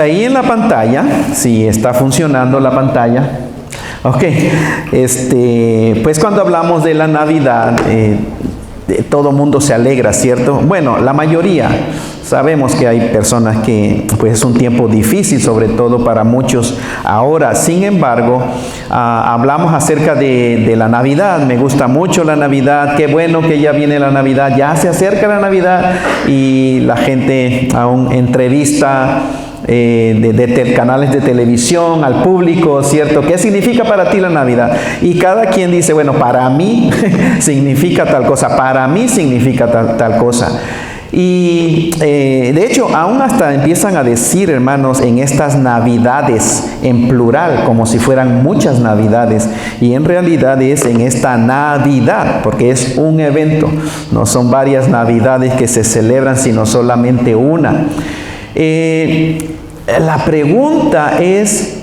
Ahí en la pantalla, si está funcionando la pantalla. Ok, pues cuando hablamos de la Navidad, todo mundo se alegra, ¿cierto? Bueno, la mayoría. Sabemos que hay personas que pues es un tiempo difícil, sobre todo para muchos ahora. Sin embargo, hablamos acerca de la Navidad. Me gusta mucho la Navidad. Qué bueno que ya viene la Navidad. Ya se acerca la Navidad y la gente aún entrevista de canales de televisión al público, ¿cierto? ¿Qué significa para ti la Navidad? Y cada quien dice, bueno, para mí significa tal cosa, para mí significa tal cosa. Y de hecho, aún hasta empiezan a decir, hermanos, en estas Navidades, en plural, como si fueran muchas Navidades. Y en realidad es en esta Navidad, porque es un evento. No son varias Navidades que se celebran, sino solamente una. La pregunta es,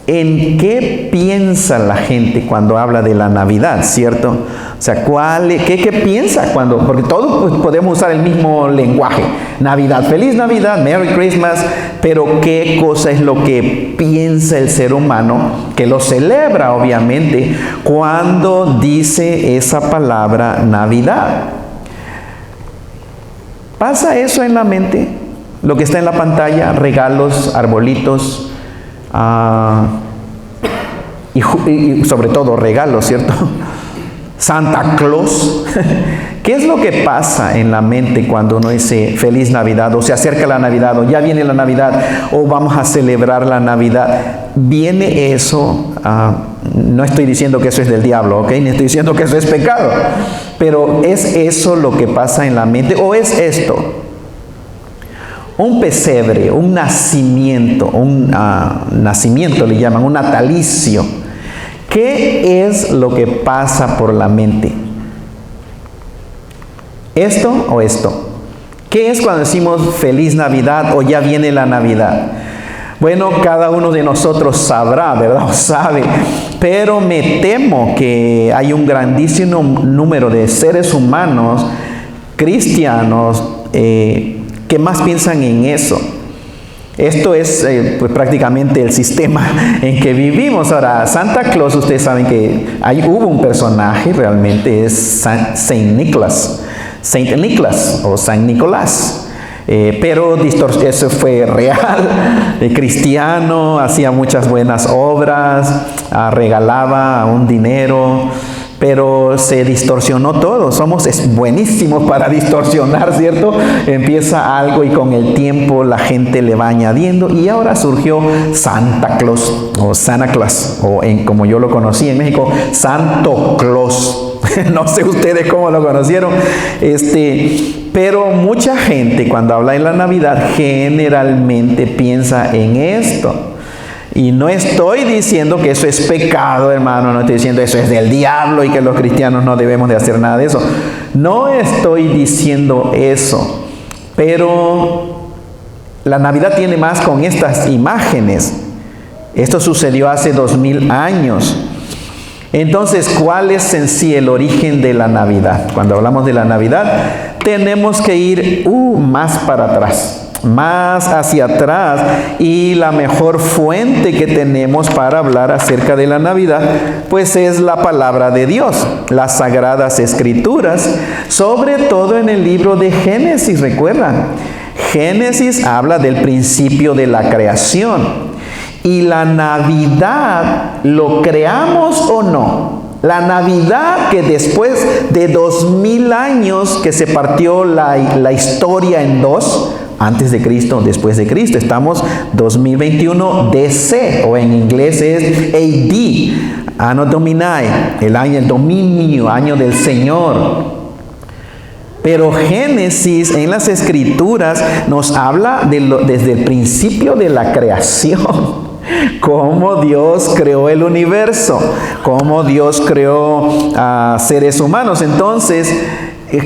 ¿en qué piensa la gente cuando habla de la Navidad, cierto? O sea, ¿qué piensa cuando? Porque todos pues, podemos usar el mismo lenguaje. Navidad, feliz Navidad, Merry Christmas, pero ¿qué cosa es lo que piensa el ser humano que lo celebra, obviamente, cuando dice esa palabra Navidad? ¿Pasa eso en la mente? Lo que está en la pantalla, regalos, arbolitos, y sobre todo regalos, ¿cierto? Santa Claus. ¿Qué es lo que pasa en la mente cuando uno dice feliz Navidad, o se acerca la Navidad, o ya viene la Navidad, o vamos a celebrar la Navidad? Viene eso, no estoy diciendo que eso es del diablo, ¿ok? Ni estoy diciendo que eso es pecado, pero ¿es eso lo que pasa en la mente, o es esto? Un pesebre, un nacimiento, nacimiento le llaman, un natalicio. ¿Qué es lo que pasa por la mente? ¿Esto o esto? ¿Qué es cuando decimos feliz Navidad o ya viene la Navidad? Bueno, cada uno de nosotros sabrá, ¿verdad? O sabe. Pero me temo que hay un grandísimo número de seres humanos, cristianos, que más piensan en eso. Esto es pues prácticamente el sistema en que vivimos. Ahora, Santa Claus, ustedes saben que hubo un personaje, realmente es Saint Nicholas o San Nicolás. Pero eso fue real, cristiano, hacía muchas buenas obras, regalaba un dinero, pero se distorsionó todo. Es buenísimos para distorsionar, ¿cierto? Empieza algo y con el tiempo la gente le va añadiendo, y ahora surgió Santa Claus o Santa Claus, o como yo lo conocí en México, Santo Claus. No sé ustedes cómo lo conocieron. Pero mucha gente cuando habla de la Navidad generalmente piensa en esto. Y no estoy diciendo que eso es pecado, hermano. No estoy diciendo eso es del diablo y que los cristianos no debemos de hacer nada de eso. No estoy diciendo eso. Pero la Navidad tiene más con estas imágenes. Esto sucedió hace 2000 años. Entonces, ¿cuál es en sí el origen de la Navidad? Cuando hablamos de la Navidad, tenemos que ir más para atrás, más hacia atrás, y la mejor fuente que tenemos para hablar acerca de la Navidad, pues es la palabra de Dios, las Sagradas Escrituras, sobre todo en el libro de Génesis. ¿Recuerdan? Génesis habla del principio de la creación. Y la Navidad, ¿lo creamos o no? La Navidad, que después de 2000 años que se partió la historia en dos, antes de Cristo, después de Cristo, estamos 2021 DC, o en inglés es AD, Anno Domini, el dominio, año del Señor. Pero Génesis en las Escrituras nos habla desde el principio de la creación. Cómo Dios creó el universo, cómo Dios creó a seres humanos. Entonces,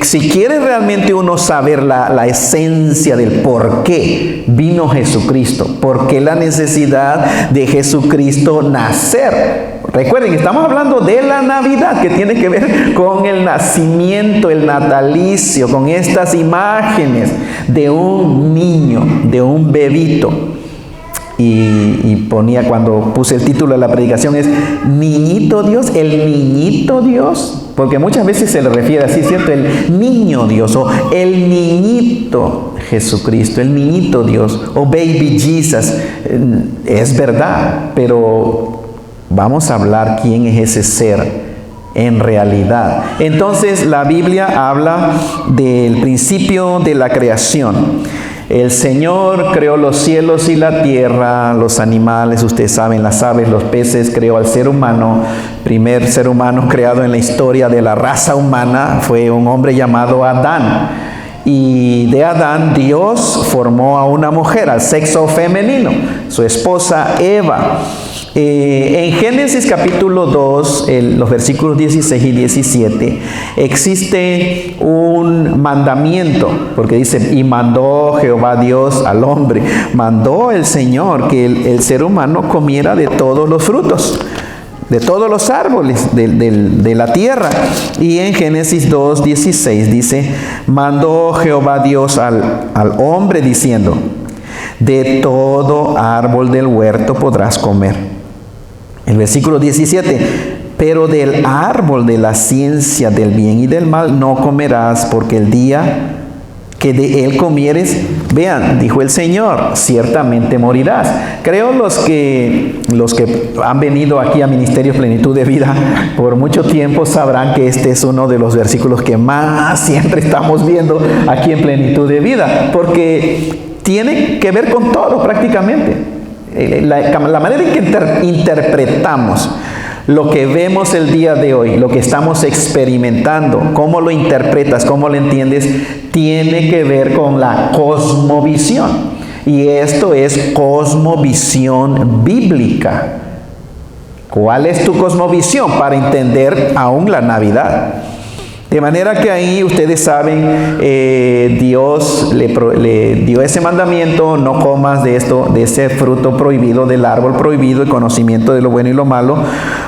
si quiere realmente uno saber la esencia del por qué vino Jesucristo, por qué la necesidad de Jesucristo nacer. Recuerden, estamos hablando de la Navidad, que tiene que ver con el nacimiento, el natalicio, con estas imágenes de un niño, de un bebito. Y ponía, cuando puse el título de la predicación, es Niñito Dios, el Niñito Dios, porque muchas veces se le refiere así, ¿cierto? El Niño Dios, o el Niñito Jesucristo, el Niñito Dios, o Baby Jesus. Es verdad, pero vamos a hablar quién es ese ser en realidad. Entonces la Biblia habla del principio de la creación. El Señor creó los cielos y la tierra, los animales, ustedes saben, las aves, los peces, creó al ser humano. Primer ser humano creado en la historia de la raza humana fue un hombre llamado Adán. Y de Adán Dios formó a una mujer, al sexo femenino, su esposa Eva. En Génesis capítulo 2, los versículos 16 y 17, existe un mandamiento, porque dice, y mandó Jehová Dios al hombre, mandó el Señor que el ser humano comiera de todos los frutos, de todos los árboles de la tierra. Y en Génesis 2, 16 dice, mandó Jehová Dios al hombre diciendo, de todo árbol del huerto podrás comer. El versículo 17, pero del árbol de la ciencia del bien y del mal no comerás, porque el día que de él comieres, vean, dijo el Señor, ciertamente morirás. Creo los que han venido aquí a Ministerio Plenitud de Vida por mucho tiempo sabrán que este es uno de los versículos que más siempre estamos viendo aquí en Plenitud de Vida, porque tiene que ver con todo prácticamente. La manera en que interpretamos lo que vemos el día de hoy, lo que estamos experimentando, cómo lo interpretas, cómo lo entiendes, tiene que ver con la cosmovisión. Y esto es cosmovisión bíblica. ¿Cuál es tu cosmovisión para entender aún la Navidad? De manera que ahí ustedes saben, Dios le dio ese mandamiento, no comas de ese fruto prohibido, del árbol prohibido, el conocimiento de lo bueno y lo malo,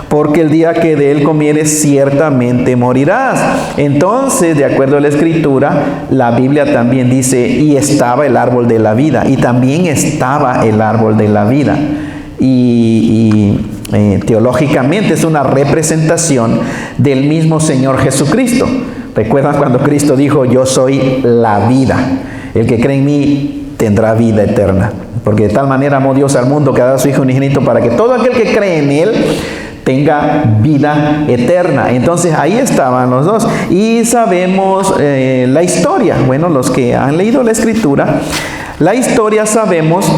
porque el día que de él comieres ciertamente morirás. Entonces, de acuerdo a la Escritura, la Biblia también dice, y estaba el árbol de la vida, y también estaba el árbol de la vida. Teológicamente es una representación del mismo Señor Jesucristo. ¿Recuerdan cuando Cristo dijo, yo soy la vida? El que cree en mí tendrá vida eterna. Porque de tal manera amó Dios al mundo que ha dado a su Hijo unigénito para que todo aquel que cree en Él tenga vida eterna. Entonces ahí estaban los dos. Y sabemos la historia. Bueno, los que han leído la Escritura, la historia sabemos.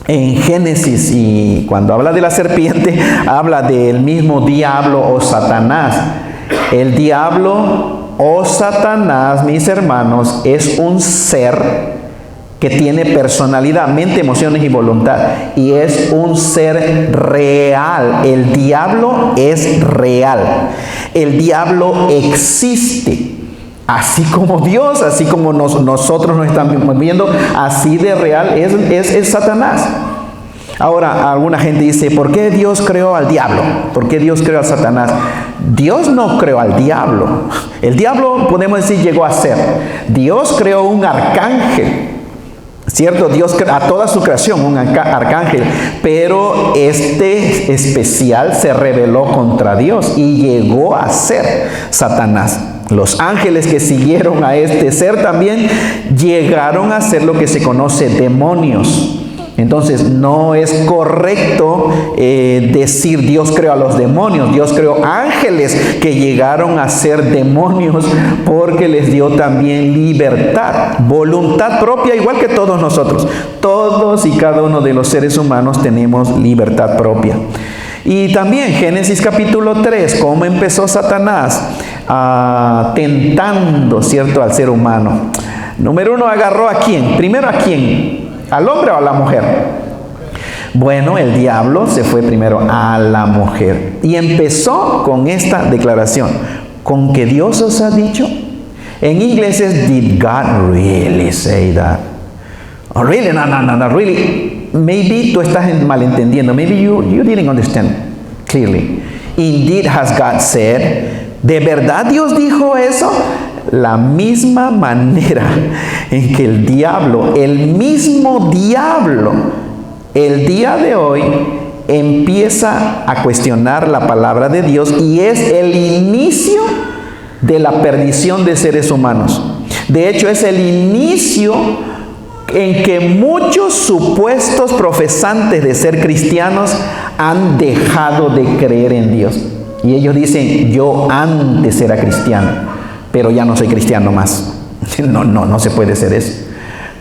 En Génesis, y cuando habla de la serpiente, habla del mismo diablo o Satanás. El diablo o Satanás, mis hermanos, es un ser que tiene personalidad, mente, emociones y voluntad. Y es un ser real. El diablo es real. El diablo existe. Así como Dios, así como nosotros nos estamos viendo, así de real es Satanás. Ahora, alguna gente dice, ¿por qué Dios creó al diablo? ¿Por qué Dios creó a Satanás? Dios no creó al diablo. El diablo, podemos decir, llegó a ser. Dios creó un arcángel, ¿cierto? Dios creó a toda su creación un arcángel, pero este especial se rebeló contra Dios y llegó a ser Satanás. Los ángeles que siguieron a este ser también llegaron a ser lo que se conoce demonios. Entonces no es correcto decir Dios creó a los demonios. Dios creó ángeles que llegaron a ser demonios porque les dio también libertad, voluntad propia, igual que todos nosotros. Todos y cada uno de los seres humanos tenemos libertad propia. Y también Génesis capítulo 3, cómo empezó Satanás tentando, ¿cierto?, al ser humano. Número uno, agarró ¿a quién? Primero, ¿a quién? ¿Al hombre o a la mujer? Bueno, el diablo se fue primero a la mujer y empezó con esta declaración: ¿con que Dios os ha dicho? En inglés es, did God really say that? Oh, really? No, really. Maybe tú estás malentendiendo. Maybe you didn't understand clearly. Indeed has God said. ¿De verdad Dios dijo eso? La misma manera en que el mismo diablo, el día de hoy empieza a cuestionar la palabra de Dios y es el inicio de la perdición de seres humanos. De hecho, es el inicio en que muchos supuestos profesantes de ser cristianos han dejado de creer en Dios. Y ellos dicen, yo antes era cristiano, pero ya no soy cristiano más. No se puede ser eso.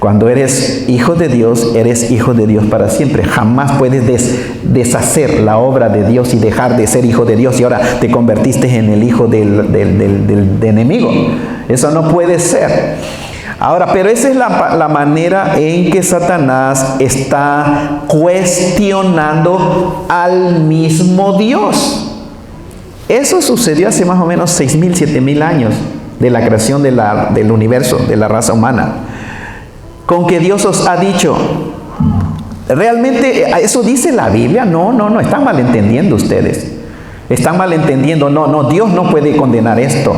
Cuando eres hijo de Dios, eres hijo de Dios para siempre. Jamás puedes deshacer la obra de Dios y dejar de ser hijo de Dios y ahora te convertiste en el hijo del enemigo. Eso no puede ser. Ahora, pero esa es la manera en que Satanás está cuestionando al mismo Dios. Eso sucedió hace más o menos 6,000, 7,000 años de la creación del universo, de la raza humana. Con que Dios os ha dicho, ¿realmente eso dice la Biblia? No, están malentendiendo ustedes. Están malentendiendo, no, Dios no puede condenar esto.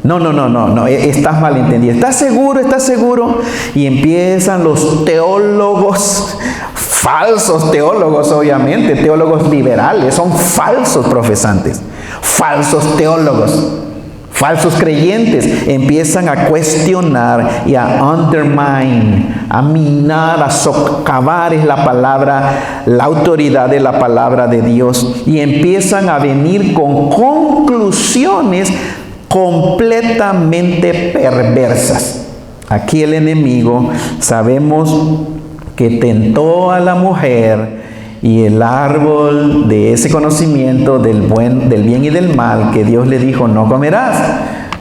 No, estás malentendido. ¿Estás seguro? Y empiezan los teólogos, falsos teólogos obviamente, teólogos liberales, son falsos profesantes, falsos teólogos. Falsos creyentes empiezan a cuestionar y a undermine, a minar, a socavar es la palabra, la autoridad de la palabra de Dios y empiezan a venir con conclusiones completamente perversas. Aquí el enemigo sabemos que tentó a la mujer y el árbol de ese conocimiento del bien y del mal que Dios le dijo, no comerás.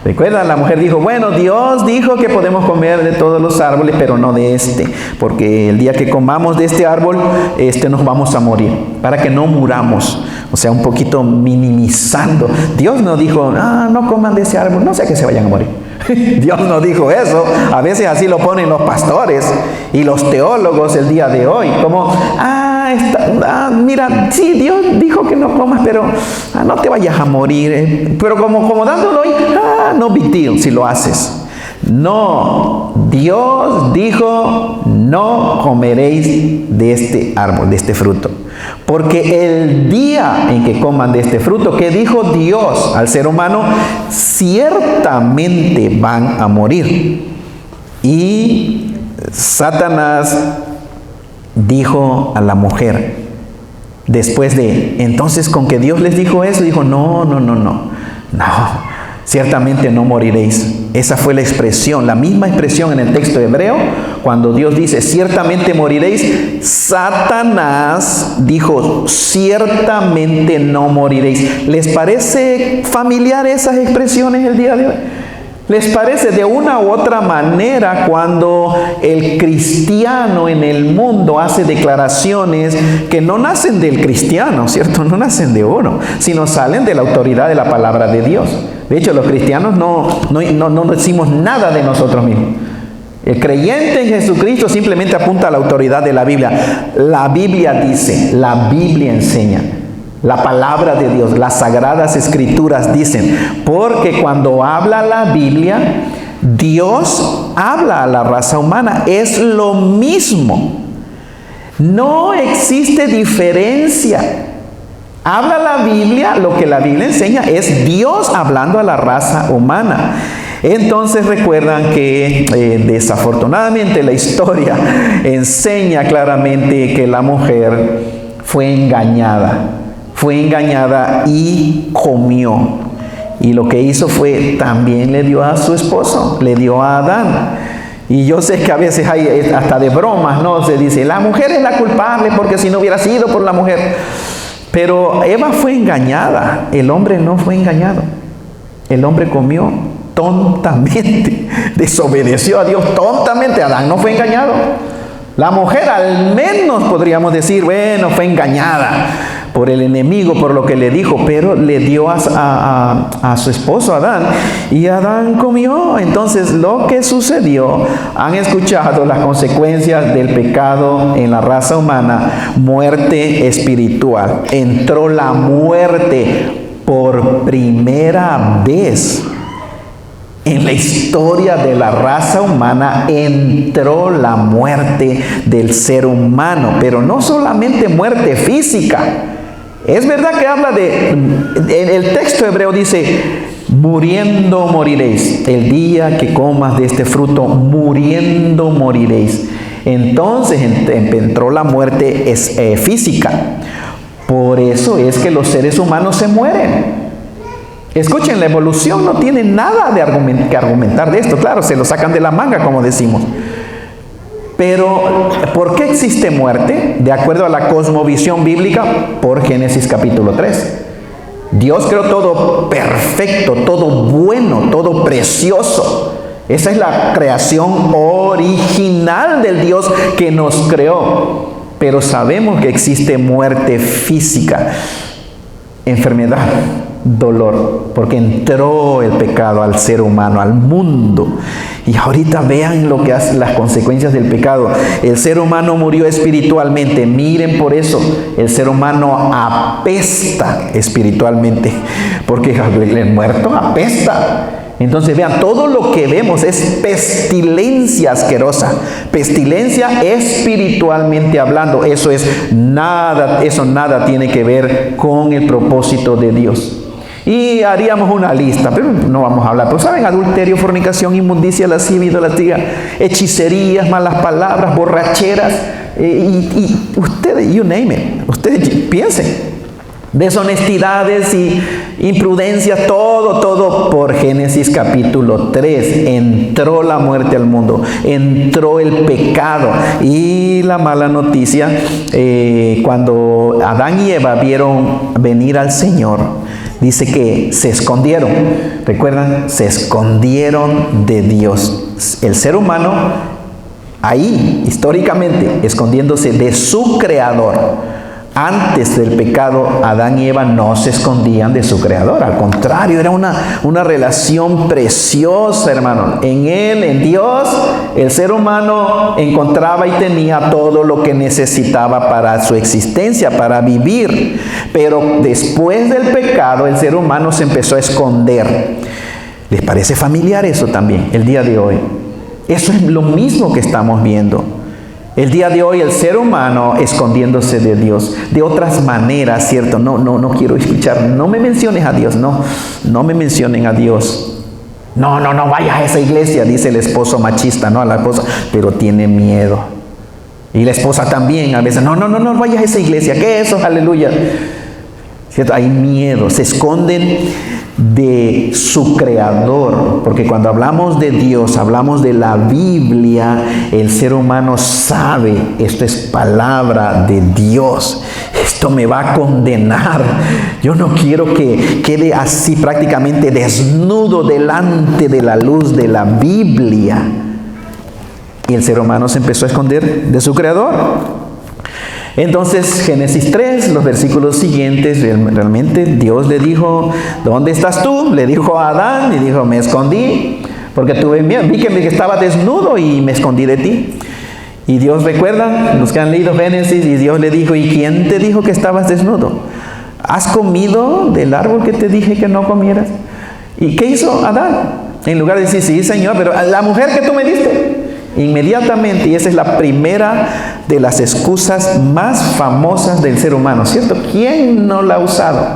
¿Recuerdan? La mujer dijo, bueno, Dios dijo que podemos comer de todos los árboles, pero no de este, porque el día que comamos de este árbol, nos vamos a morir, para que no muramos. O sea, un poquito minimizando. Dios no dijo, no coman de ese árbol, no sea que se vayan a morir. Dios no dijo eso. A veces así lo ponen los pastores y los teólogos el día de hoy, como, mira, sí, Dios dijo que no comas, pero no te vayas a morir. Pero como dándolo hoy, no big deal si lo haces. No, Dios dijo, no comeréis de este árbol, de este fruto. Porque el día en que coman de este fruto, que dijo Dios al ser humano, ciertamente van a morir. Y Satanás dijo a la mujer, después entonces con que Dios les dijo eso, dijo, no, ciertamente no moriréis. Esa fue la expresión, la misma expresión en el texto hebreo, cuando Dios dice, ciertamente moriréis. Satanás dijo, ciertamente no moriréis. ¿Les parece familiar esas expresiones el día de hoy? ¿Les parece de una u otra manera cuando el cristiano en el mundo hace declaraciones que no nacen del cristiano, ¿cierto? No nacen de uno, sino salen de la autoridad de la palabra de Dios. De hecho, los cristianos no decimos nada de nosotros mismos. El creyente en Jesucristo simplemente apunta a la autoridad de la Biblia. La Biblia dice, la Biblia enseña. La palabra de Dios, las sagradas escrituras dicen, porque cuando habla la Biblia, Dios habla a la raza humana, es lo mismo. No existe diferencia. Habla la Biblia, lo que la Biblia enseña es Dios hablando a la raza humana. Entonces recuerdan que desafortunadamente la historia enseña claramente que la mujer fue engañada y comió. Y lo que hizo fue, también le dio a su esposo, le dio a Adán. Y yo sé que a veces hay hasta de bromas, ¿no? Se dice, la mujer es la culpable porque si no hubiera sido por la mujer. Pero Eva fue engañada, el hombre no fue engañado. El hombre comió tontamente, desobedeció a Dios tontamente. Adán no fue engañado. La mujer al menos podríamos decir, bueno, fue engañada por el enemigo, por lo que le dijo, pero le dio a su esposo Adán, y Adán comió. Entonces lo que sucedió, han escuchado las consecuencias del pecado en la raza humana, muerte espiritual. Entró la muerte por primera vez En la historia de la raza humana entró la muerte del ser humano, pero no solamente muerte física. Es verdad que habla el texto hebreo dice, muriendo moriréis. El día que comas de este fruto, muriendo moriréis. Entonces entró la muerte física. Por eso es que los seres humanos se mueren. Escuchen, la evolución no tiene nada que argumentar de esto. Claro, se lo sacan de la manga, como decimos. Pero, ¿por qué existe muerte? De acuerdo a la cosmovisión bíblica, por Génesis capítulo 3. Dios creó todo perfecto, todo bueno, todo precioso. Esa es la creación original del Dios que nos creó. Pero sabemos que existe muerte física, enfermedad, dolor, porque entró el pecado al ser humano, al mundo. Y ahorita vean lo que hacen las consecuencias del pecado. El ser humano murió espiritualmente. Miren, por eso el ser humano apesta espiritualmente, porque el muerto apesta. Entonces vean, todo lo que vemos es pestilencia asquerosa, pestilencia espiritualmente hablando. Eso nada tiene que ver con el propósito de Dios. Y haríamos una lista, pero no vamos a hablar. Pero saben, adulterio, fornicación, inmundicia, lascivia, idolatría, hechicerías, malas palabras, borracheras, y ustedes, you name it, ustedes piensen. Deshonestidades y imprudencias, todo por Génesis capítulo 3. Entró la muerte al mundo, entró el pecado. Y la mala noticia, cuando Adán y Eva vieron venir al Señor, dice que se escondieron. ¿Recuerdan? Se escondieron de Dios. El ser humano, ahí, históricamente, escondiéndose de su Creador. Antes del pecado, Adán y Eva no se escondían de su Creador. Al contrario, era una relación preciosa, hermano. En Él, en Dios, el ser humano encontraba y tenía todo lo que necesitaba para su existencia, para vivir. Pero después del pecado, el ser humano se empezó a esconder. ¿Les parece familiar eso también, el día de hoy? Eso es lo mismo que estamos viendo. El día de hoy el ser humano escondiéndose de Dios de otras maneras, ¿cierto? No quiero escuchar, no me menciones a Dios, no me mencionen a Dios. No vayas a esa iglesia, dice el esposo machista, ¿no? A la esposa, pero tiene miedo. Y la esposa también a veces, no vayas a esa iglesia, ¿qué es eso? Aleluya. ¿Cierto? Hay miedo, se esconden de su Creador, porque cuando hablamos de Dios, hablamos de la Biblia, el ser humano sabe, esto es palabra de Dios, esto me va a condenar, yo no quiero que quede así prácticamente desnudo delante de la luz de la Biblia. Y el ser humano se empezó a esconder de su Creador. Entonces, Génesis 3, los versículos siguientes, realmente Dios le dijo, ¿dónde estás tú? Le dijo a Adán, y dijo, me escondí, porque tuve miedo, vi que estaba desnudo y me escondí de ti. Y Dios, recuerdan, los que han leído Génesis, y Dios le dijo, ¿y quién te dijo que estabas desnudo? ¿Has comido del árbol que te dije que no comieras? ¿Y qué hizo Adán? En lugar de decir, sí, Señor, pero la mujer que tú me diste. Inmediatamente, y esa es la primera de las excusas más famosas del ser humano, ¿cierto? ¿Quién no la ha usado?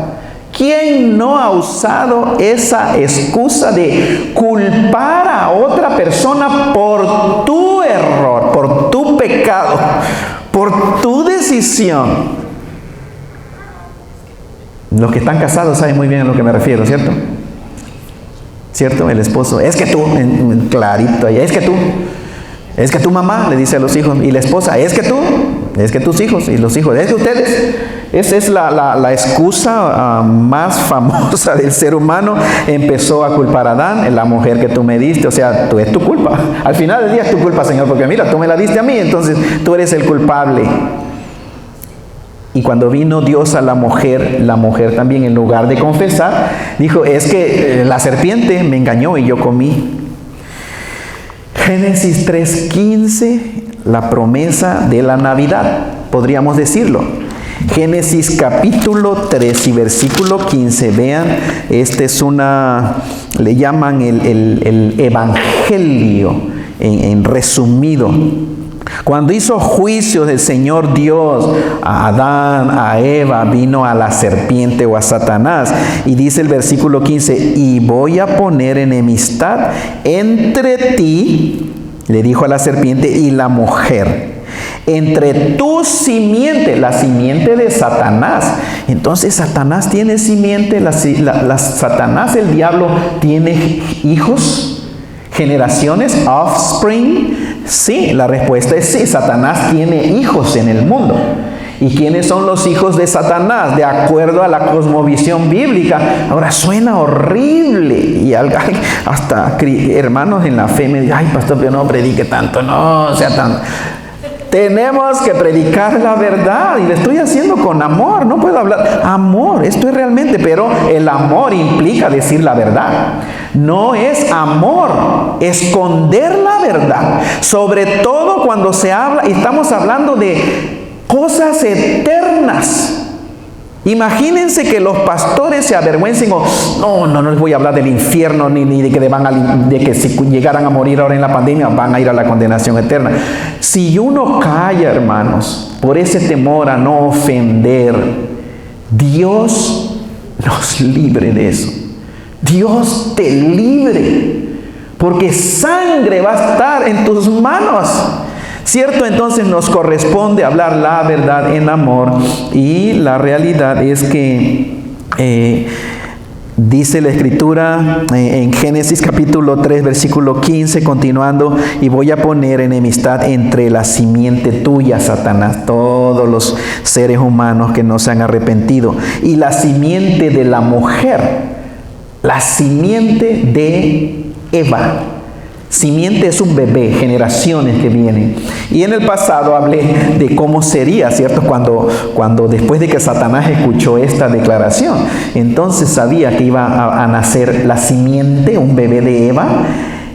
¿Quién no ha usado esa excusa de culpar a otra persona por tu error, por tu pecado, por tu decisión? Los que están casados saben muy bien a lo que me refiero, ¿cierto? ¿Cierto? El esposo, es que tú, clarito ahí, es que tu mamá, le dice a los hijos, y la esposa, es que tus hijos, y los hijos, es que ustedes. Esa es la excusa más famosa del ser humano. Empezó a culpar a Adán, la mujer que tú me diste, o sea, es tu culpa. Al final del día es tu culpa, Señor, porque mira, tú me la diste a mí, entonces tú eres el culpable. Y cuando vino Dios a la mujer también, en lugar de confesar, dijo, es que la serpiente me engañó y yo comí. Génesis 3:15, la promesa de la Navidad, podríamos decirlo. Génesis capítulo 3 y versículo 15. Vean, le llaman el evangelio en resumido. Cuando hizo juicios el Señor Dios a Adán, a Eva, vino a la serpiente o a Satanás. Y dice el versículo 15, y voy a poner enemistad entre ti, le dijo a la serpiente, y la mujer. Entre tu simiente, la simiente de Satanás. Entonces Satanás tiene simiente, Satanás, el diablo, tiene hijos, generaciones, offspring. Sí, la respuesta es sí, Satanás tiene hijos en el mundo. ¿Y quiénes son los hijos de Satanás? De acuerdo a la cosmovisión bíblica. Ahora suena horrible. Y hasta hermanos en la fe me dicen, ay, pastor, pero no predique tanto, no sea tan... Tenemos que predicar la verdad y lo estoy haciendo con amor. No puedo hablar amor, esto es realmente, pero el amor implica decir la verdad. No es amor esconder la verdad, sobre todo cuando se habla, estamos hablando de cosas eternas. Imagínense que los pastores se avergüencen o no les voy a hablar del infierno ni de que de que si llegaran a morir ahora en la pandemia van a ir a la condenación eterna. Si uno calla, hermanos, por ese temor a no ofender, Dios nos libre de eso. Dios te libre, porque sangre va a estar en tus manos. ¿Cierto? Entonces nos corresponde hablar la verdad en amor, y la realidad es que dice la Escritura en Génesis capítulo 3 versículo 15, continuando, y voy a poner enemistad entre la simiente tuya, Satanás, todos los seres humanos que no se han arrepentido, y la simiente de la mujer, la simiente de Eva. Simiente es un bebé, generaciones que vienen. Y en el pasado hablé de cómo sería, ¿cierto? Cuando después de que Satanás escuchó esta declaración, entonces sabía que iba a nacer la simiente, un bebé de Eva,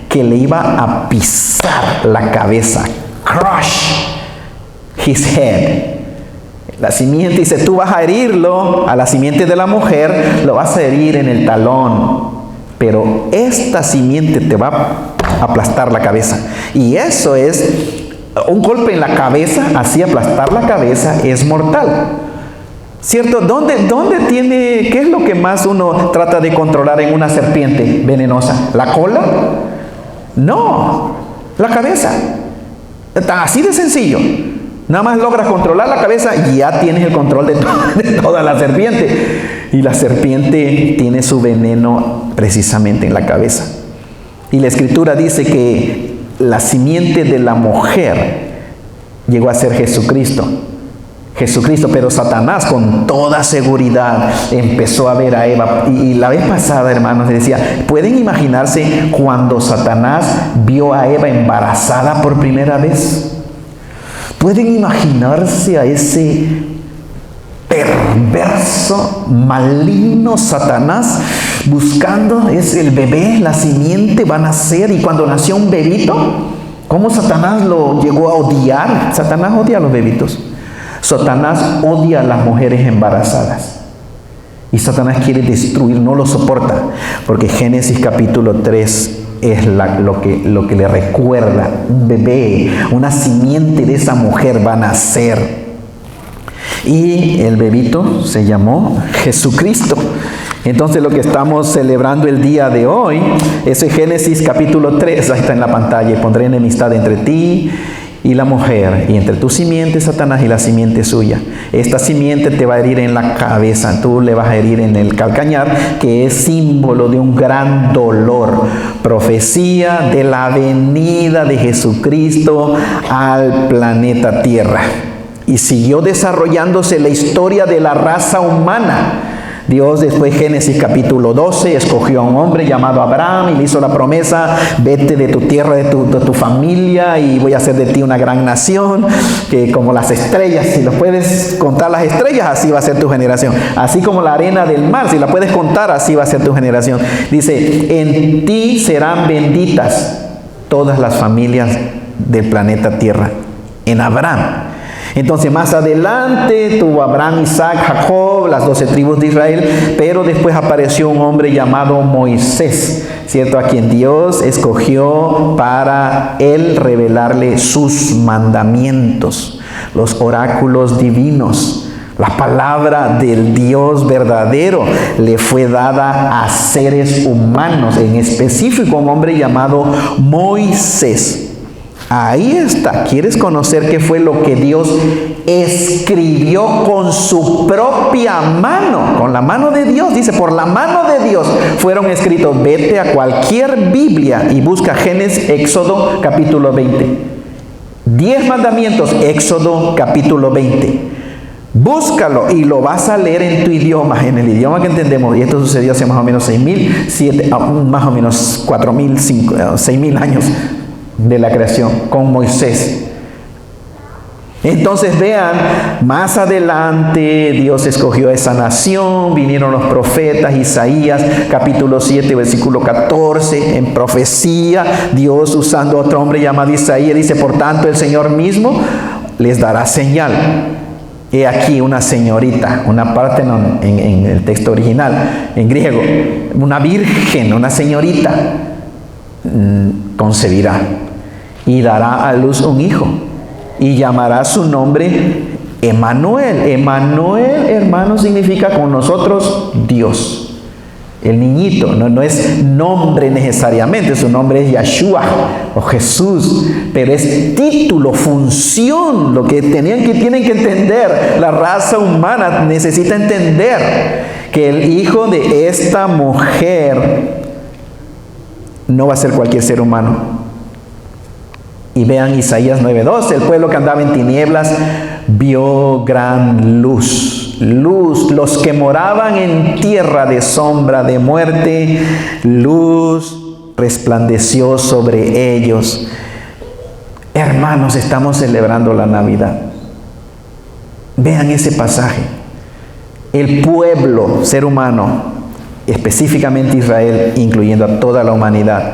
que le iba a pisar la cabeza. Crush his head. La simiente dice, tú vas a herirlo, a la simiente de la mujer, lo vas a herir en el talón. Pero esta simiente te va a aplastar la cabeza. Y eso es un golpe en la cabeza, así aplastar la cabeza es mortal. ¿Cierto? ¿Qué es lo que más uno trata de controlar en una serpiente venenosa? ¿La cola? No, la cabeza. Así de sencillo. Nada más logras controlar la cabeza y ya tienes el control de toda la serpiente. Y la serpiente tiene su veneno precisamente en la cabeza. Y la Escritura dice que la simiente de la mujer llegó a ser Jesucristo. Pero Satanás con toda seguridad empezó a ver a Eva. Y la vez pasada, hermanos, les decía, ¿pueden imaginarse cuando Satanás vio a Eva embarazada por primera vez? ¿Pueden imaginarse a ese perverso, maligno Satanás buscando el bebé, la simiente va a nacer? Y cuando nació un bebito, ¿cómo Satanás lo llegó a odiar? Satanás odia a los bebitos. Satanás odia a las mujeres embarazadas. Y Satanás quiere destruir, no lo soporta. Porque Génesis capítulo 3 es lo que le recuerda. Un bebé, una simiente de esa mujer va a nacer. Y el bebito se llamó Jesucristo. Entonces lo que estamos celebrando el día de hoy es Génesis capítulo 3. Ahí está en la pantalla. Pondré enemistad entre ti y la mujer, y entre tu simiente, Satanás, y la simiente suya. Esta simiente te va a herir en la cabeza, tú le vas a herir en el calcañar, que es símbolo de un gran dolor. Profecía de la venida de Jesucristo al planeta Tierra. Y siguió desarrollándose la historia de la raza humana. Dios, después Génesis capítulo 12, escogió a un hombre llamado Abraham y le hizo la promesa: vete de tu tierra, de tu familia, y voy a hacer de ti una gran nación, que como las estrellas, si lo puedes contar las estrellas, así va a ser tu generación. Así como la arena del mar, si la puedes contar, así va a ser tu generación. Dice: en ti serán benditas todas las familias del planeta Tierra. En Abraham. Entonces más adelante tuvo Abraham, Isaac, Jacob, las 12 tribus de Israel, pero después apareció un hombre llamado Moisés, ¿cierto? A quien Dios escogió para él revelarle sus mandamientos, los oráculos divinos. La palabra del Dios verdadero le fue dada a seres humanos, en específico un hombre llamado Moisés. Ahí está. ¿Quieres conocer qué fue lo que Dios escribió con su propia mano? Con la mano de Dios. Dice, por la mano de Dios fueron escritos. Vete a cualquier Biblia y busca Génesis, Éxodo, capítulo 20. 10 mandamientos, Éxodo, capítulo 20. Búscalo y lo vas a leer en tu idioma, en el idioma que entendemos. Y esto sucedió hace más o menos 6.000, más o menos 4.000, 6.000 años de la creación con Moisés. Entonces vean, más adelante Dios escogió a esa nación, vinieron los profetas, Isaías capítulo 7 versículo 14, en profecía, Dios usando a otro hombre llamado Isaías, dice, por tanto el Señor mismo les dará señal. He aquí una señorita, una Partenon en el texto original, en griego, una virgen, una señorita, concebirá y dará a luz un hijo y llamará su nombre Emmanuel. Emmanuel, hermano, significa con nosotros Dios. El niñito, no es nombre necesariamente, su nombre es Yeshua o Jesús, pero es título, función, lo que tienen que entender. La raza humana necesita entender que el hijo de esta mujer no va a ser cualquier ser humano. Y vean Isaías 9:12, el pueblo que andaba en tinieblas vio gran luz. Luz, los que moraban en tierra de sombra de muerte, luz resplandeció sobre ellos. Hermanos, estamos celebrando la Navidad. Vean ese pasaje. El pueblo, ser humano, específicamente Israel, incluyendo a toda la humanidad,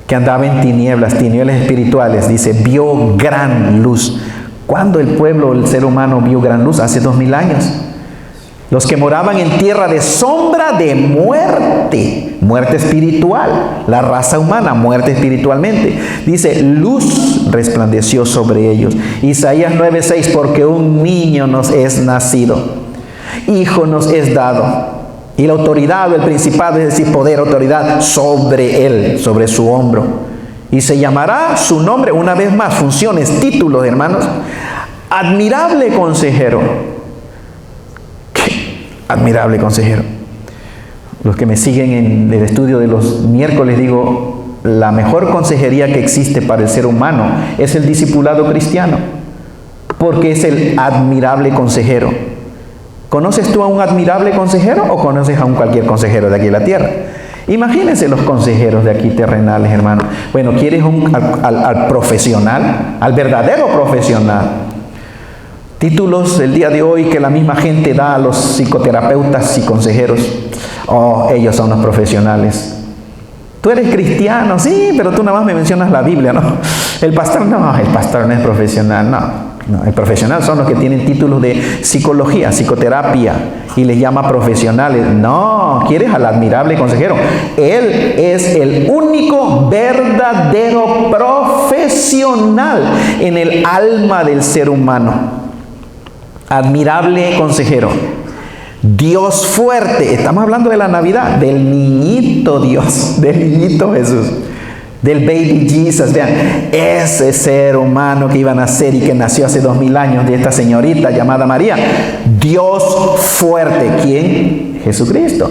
que andaba en tinieblas espirituales, dice, vio gran luz. ¿Cuándo el pueblo, el ser humano, vio gran luz? Hace 2000 años. Los que moraban en tierra de sombra de muerte, muerte espiritual, la raza humana, muerte espiritualmente. Dice, luz resplandeció sobre ellos. Isaías 9:6, porque un niño nos es nacido, hijo nos es dado. Y la autoridad, el principado, es decir, poder, autoridad, sobre él, sobre su hombro. Y se llamará su nombre, una vez más, funciones, títulos, hermanos. Admirable consejero. ¿Qué? Admirable consejero. Los que me siguen en el estudio de los miércoles, digo, la mejor consejería que existe para el ser humano es el discipulado cristiano. Porque es el admirable consejero. ¿Conoces tú a un admirable consejero o conoces a un cualquier consejero de aquí de la tierra? Imagínense los consejeros de aquí terrenales, hermano. Bueno, ¿quieres al profesional? Al verdadero profesional. Títulos del día de hoy que la misma gente da a los psicoterapeutas y consejeros. Oh, ellos son los profesionales. Tú eres cristiano, sí, pero tú nada más me mencionas la Biblia, ¿no? El pastor no es profesional, no. No, el profesional son los que tienen títulos de psicología, psicoterapia y les llama profesionales. No, quieres al admirable consejero. Él es el único verdadero profesional en el alma del ser humano. Admirable consejero. Dios fuerte. Estamos hablando de la Navidad, del niñito Dios, del niñito Jesús. Del baby Jesus, vean, ese ser humano que iba a nacer y que nació hace 2000 años de esta señorita llamada María. Dios fuerte, ¿quién? Jesucristo.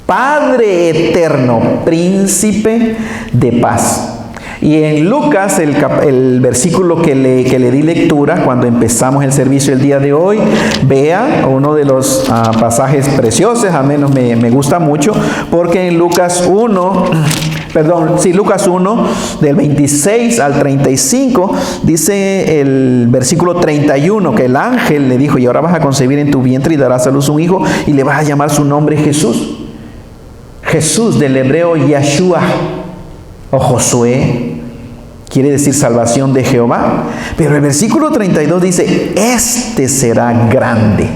Padre eterno, príncipe de paz. Y en Lucas, el versículo que le di lectura cuando empezamos el servicio el día de hoy, vean uno de los pasajes preciosos, al menos me gusta mucho, porque en Lucas 1, del 26 al 35, dice el versículo 31, que el ángel le dijo, y ahora vas a concebir en tu vientre y darás a luz un hijo, y le vas a llamar su nombre Jesús. Jesús, del hebreo Yeshua, o Josué, quiere decir salvación de Jehová. Pero el versículo 32 dice, este será grande,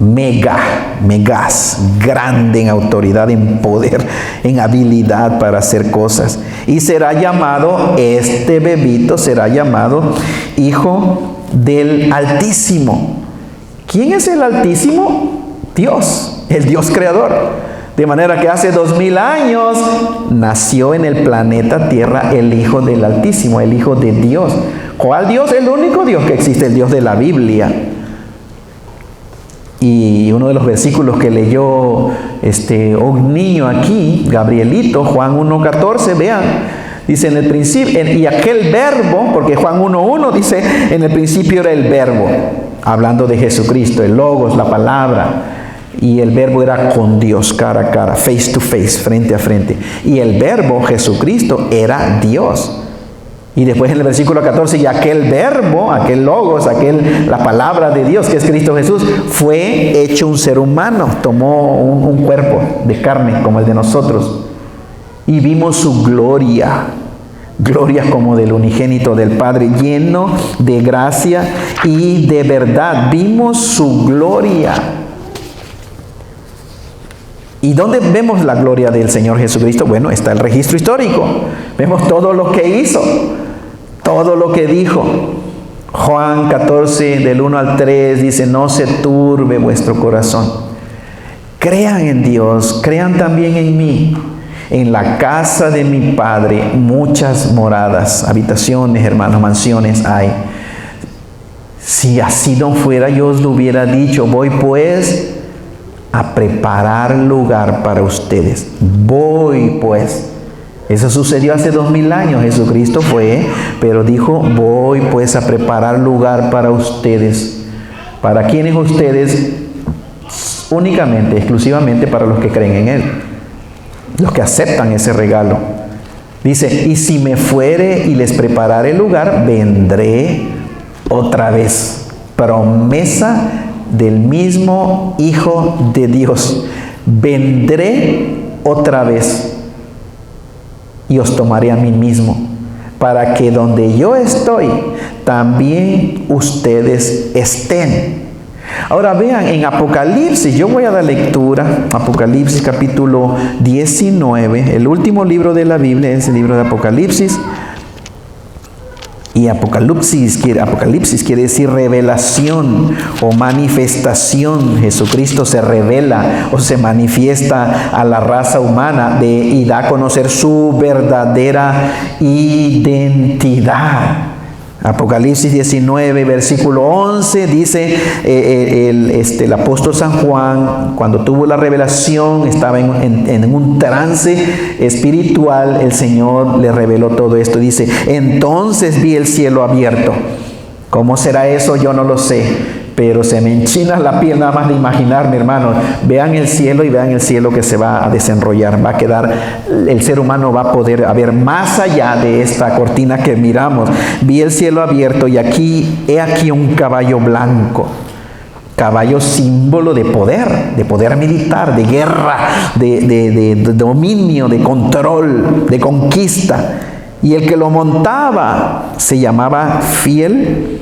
megas, grande en autoridad, en poder, en habilidad para hacer cosas. Y será llamado, este bebito será llamado Hijo del Altísimo. ¿Quién es el Altísimo? Dios, el Dios creador. De manera que hace 2000 años nació en el planeta Tierra el Hijo del Altísimo, el Hijo de Dios. ¿Cuál Dios? El único Dios que existe, el Dios de la Biblia. Y uno de los versículos que leyó un niño aquí, Gabrielito, Juan 1:14, vean, dice en el principio, y aquel verbo, porque Juan 1:1 dice, en el principio era el verbo, hablando de Jesucristo, el logos, la palabra. Y el verbo era con Dios, cara a cara, face to face, frente a frente. Y el verbo, Jesucristo, era Dios. Y después en el versículo 14, y aquel verbo, aquel logos, la palabra de Dios, que es Cristo Jesús, fue hecho un ser humano. Tomó un cuerpo de carne como el de nosotros. Y vimos su gloria. Gloria como del unigénito del Padre, lleno de gracia y de verdad. Vimos su gloria. ¿Y dónde vemos la gloria del Señor Jesucristo? Bueno, está el registro histórico. Vemos todo lo que hizo, todo lo que dijo. Juan 14, del 1 al 3, dice, no se turbe vuestro corazón. Crean en Dios, crean también en mí. En la casa de mi Padre muchas moradas, habitaciones, hermanos, mansiones hay. Si así no fuera, yo os lo hubiera dicho. Voy pues a preparar lugar para ustedes. Voy pues. Eso sucedió hace 2000 años. Jesucristo fue, pero dijo, voy pues a preparar lugar para ustedes. ¿Para quiénes ustedes? Únicamente, exclusivamente para los que creen en Él. Los que aceptan ese regalo. Dice, y si me fuere y les prepararé lugar, vendré otra vez. Promesa del mismo Hijo de Dios. Vendré otra vez y os tomaré a mí mismo, para que donde yo estoy, también ustedes estén. Ahora vean, en Apocalipsis, yo voy a dar lectura, Apocalipsis capítulo 19, el último libro de la Biblia es el libro de Apocalipsis. Y Apocalipsis quiere decir revelación o manifestación. Jesucristo se revela o se manifiesta a la raza humana y da a conocer su verdadera identidad. Apocalipsis 19, versículo 11, dice el apóstol San Juan, cuando tuvo la revelación, estaba en un trance espiritual, el Señor le reveló todo esto. Dice, entonces vi el cielo abierto. ¿Cómo será eso? Yo no lo sé, pero se me enchina la piel nada más de imaginar, mi hermano. Vean el cielo y vean el cielo que se va a desenrollar. Va a quedar, el ser humano va a poder ver más allá de esta cortina que miramos. Vi el cielo abierto y he aquí un caballo blanco. Caballo símbolo de poder militar, de guerra, de dominio, de control, de conquista. Y el que lo montaba se llamaba Fiel